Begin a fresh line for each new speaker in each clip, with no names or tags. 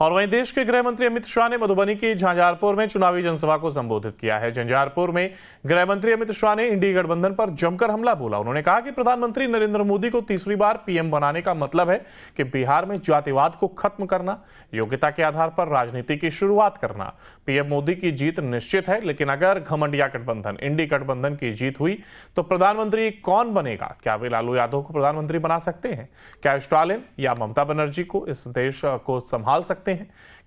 और वहीं देश के गृह मंत्री अमित शाह ने मधुबनी की झंझारपुर में चुनावी जनसभा को संबोधित किया है। झंझारपुर में गृह मंत्री अमित शाह ने इंडी गठबंधन पर जमकर हमला बोला। उन्होंने कहा कि प्रधानमंत्री नरेंद्र मोदी को तीसरी बार पीएम बनाने का मतलब है कि बिहार में जातिवाद को खत्म करना, योग्यता के आधार पर राजनीति की शुरुआत करना। पीएम मोदी की जीत निश्चित है, लेकिन अगर घमंडिया गठबंधन इंडी गठबंधन की जीत हुई तो प्रधानमंत्री कौन बनेगा? क्या वे लालू यादव को प्रधानमंत्री बना सकते हैं? क्या स्टालिन या ममता बनर्जी को इस देश को संभाल सकते हैं?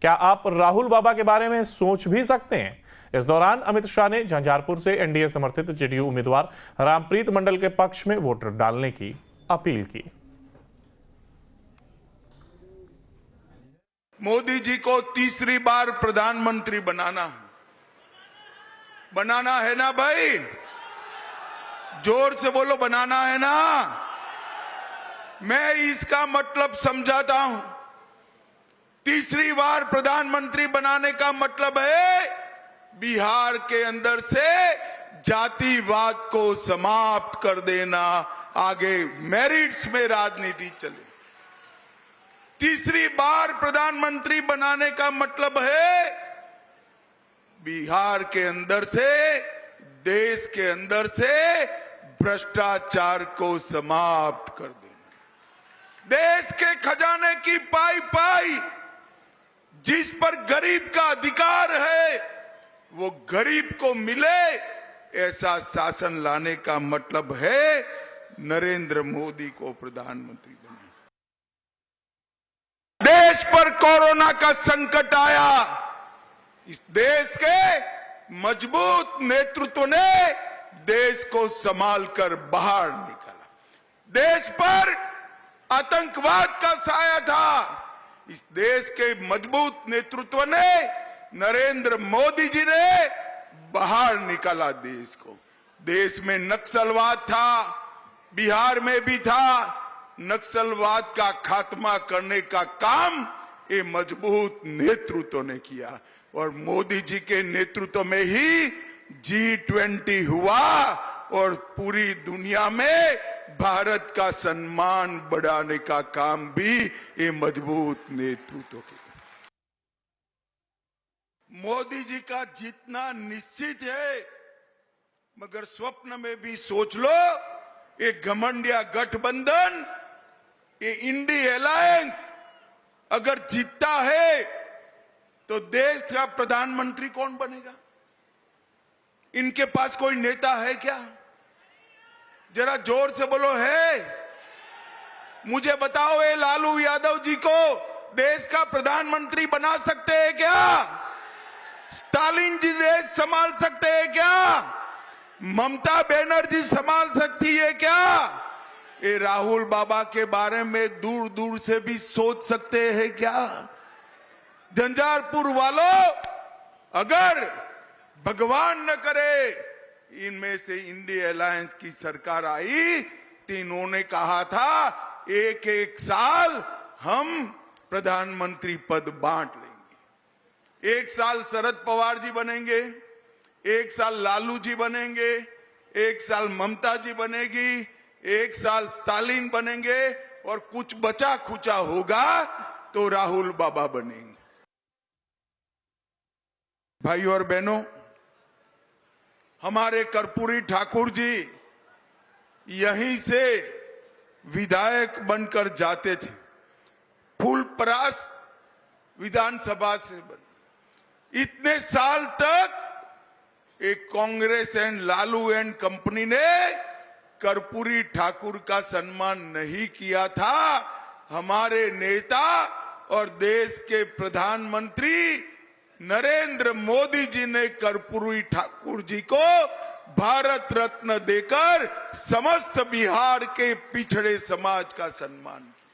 क्या आप राहुल बाबा के बारे में सोच भी सकते हैं? इस दौरान अमित शाह ने झंझारपुर से एनडीए समर्थित जेडीयू उम्मीदवार रामप्रीत मंडल के पक्ष में वोट डालने की अपील की।
मोदी जी को तीसरी बार प्रधानमंत्री बनाना है ना भाई? जोर से बोलो, बनाना है ना? मैं इसका मतलब समझाता हूं। तीसरी बार प्रधानमंत्री बनाने का मतलब है बिहार के अंदर से जातिवाद को समाप्त कर देना, आगे मेरिट्स में राजनीति चले। तीसरी बार प्रधानमंत्री बनाने का मतलब है बिहार के अंदर से, देश के अंदर से भ्रष्टाचार को समाप्त कर देना। देश के खजाने की पाई जिस पर गरीब का अधिकार है वो गरीब को मिले, ऐसा शासन लाने का मतलब है नरेंद्र मोदी को प्रधानमंत्री बनाना। देश पर कोरोना का संकट आया, इस देश के मजबूत नेतृत्व ने देश को संभालकर बाहर निकाला। देश पर आतंकवाद का साया था, इस देश के मजबूत नेतृत्व ने, नरेंद्र मोदी जी ने बाहर निकाला देश को। देश में नक्सलवाद था, बिहार में भी था। नक्सलवाद का खात्मा करने का काम ये मजबूत नेतृत्व ने किया और मोदी जी के नेतृत्व में ही G20 हुआ और पूरी दुनिया में भारत का सम्मान बढ़ाने का काम भी ये मजबूत नेतृत्व किया। मोदी जी का जीतना निश्चित है, मगर स्वप्न में भी सोच लो, ये घमंडिया गठबंधन, ये इंडी अलायंस अगर जीतता है तो देश का प्रधानमंत्री कौन बनेगा? इनके पास कोई नेता है क्या? जरा जोर से बोलो, है? मुझे बताओ, ये लालू यादव जी को देश का प्रधानमंत्री बना सकते हैं क्या? स्टालिन जी देश संभाल सकते हैं क्या? ममता बनर्जी संभाल सकती है क्या? ये राहुल बाबा के बारे में दूर दूर से भी सोच सकते हैं क्या? झंझारपुर वालों, अगर भगवान न करे इनमें से इंडिया अलायंस की सरकार आई तो इन्होंने कहा था एक एक साल हम प्रधानमंत्री पद बांट लेंगे। एक साल शरद पवार जी बनेंगे, एक साल लालू जी बनेंगे, एक साल ममता जी बनेगी, एक साल स्टालिन बनेंगे और कुछ बचा खुचा होगा तो राहुल बाबा बनेंगे। भाइयों और बहनों, हमारे कर्पूरी ठाकुर जी यहीं से विधायक बनकर जाते थे। फूलपरास विधानसभा से बने। इतने साल तक एक Congress and Lalu and company ने कर्पूरी ठाकुर का सम्मान नहीं किया था। हमारे नेता और देश के प्रधानमंत्री नरेंद्र मोदी जी ने कर्पूरी ठाकुर जी को भारत रत्न देकर समस्त बिहार के पिछड़े समाज का सम्मान किया।